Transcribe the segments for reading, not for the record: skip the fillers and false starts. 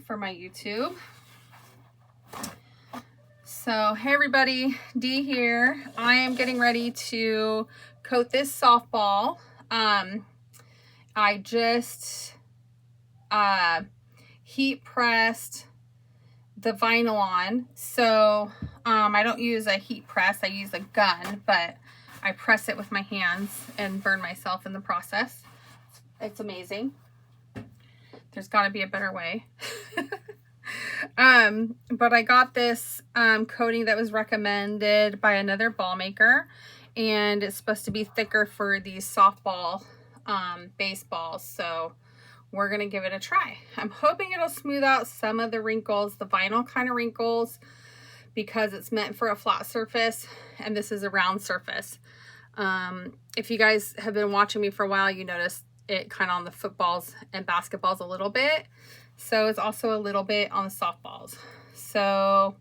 for my YouTube. So hey everybody, Dee here. I am getting ready to coat this softball. I just heat pressed the vinyl on. So I don't use a heat press, I use a gun, but I press it with my hands and burn myself in the process. It's amazing. There's got to be a better way. But I got this coating that was recommended by another ball maker, and it's supposed to be thicker for these softball baseballs. So we're gonna give it a try. I'm hoping it'll smooth out some of the wrinkles, the vinyl kind of wrinkles, because it's meant for a flat surface and this is a round surface. If you guys have been watching me for a while, you notice it kind of on the footballs and basketballs a little bit. So it's also a little bit on the softballs. So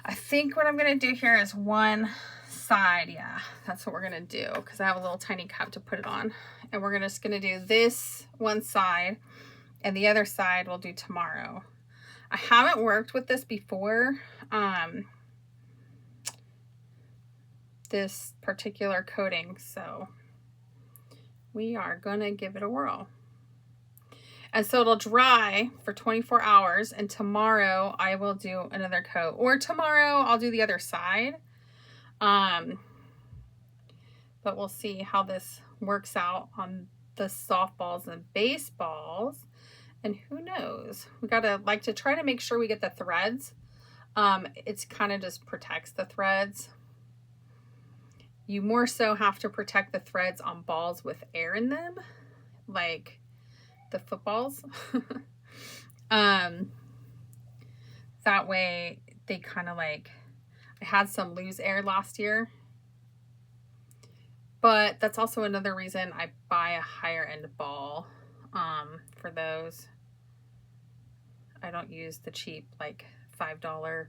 I think what I'm going to do here is one side. Yeah, that's what we're going to do, because I have a little tiny cup to put it on. And we're just going to do this one side, and the other side we'll do tomorrow. I haven't worked with this before, this particular coating, so we are going to give it a whirl. And so it'll dry for 24 hours, and tomorrow I will do another coat, or tomorrow I'll do the other side. But we'll see how this works out on the softballs and baseballs. And who knows, we gotta like to try to make sure we get the threads. It's kind of just protects the threads. You more so have to protect the threads on balls with air in them, like the footballs. That way they kind of like, I had some lose air last year, but that's also another reason I buy a higher end ball for those. I don't use the cheap like $5,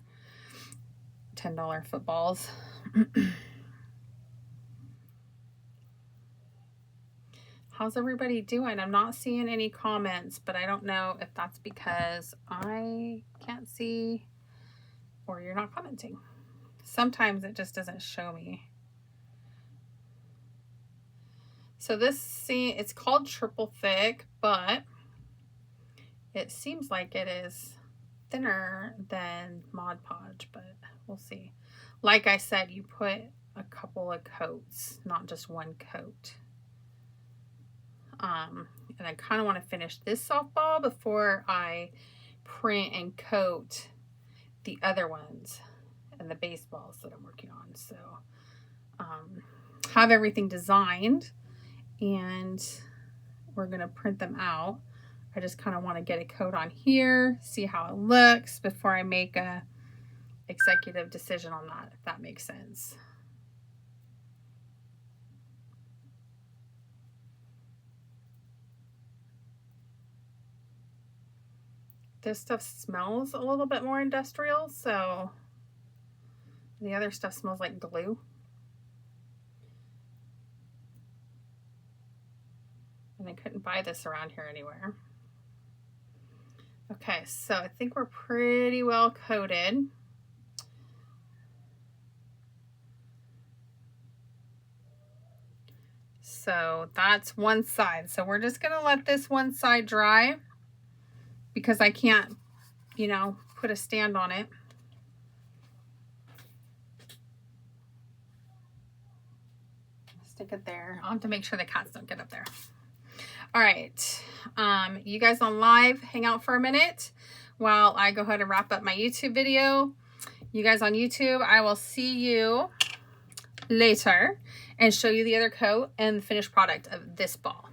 $10 footballs. How's everybody doing? I'm not seeing any comments, but I don't know if that's because I can't see or you're not commenting. Sometimes it just doesn't show me. So this, see, it's called triple thick, but it seems like it is thinner than Mod Podge, but we'll see. Like I said, you put a couple of coats, not just one coat. And I kind of want to finish this softball before I print and coat the other ones and the baseballs that I'm working on. So have everything designed, and we're going to print them out. I just kind of want to get a coat on here, see how it looks before I make a executive decision on that, if that makes sense. This stuff smells a little bit more industrial, so the other stuff smells like glue. And I couldn't buy this around here anywhere. Okay, so I think we're pretty well coated. So that's one side. So we're just gonna let this one side dry, because I can't, you know, put a stand on it. Stick it there. I'll have to make sure the cats don't get up there. All right, you guys on live, hang out for a minute while I go ahead and wrap up my YouTube video. You guys on YouTube, I will see you later and show you the other coat and the finished product of this ball.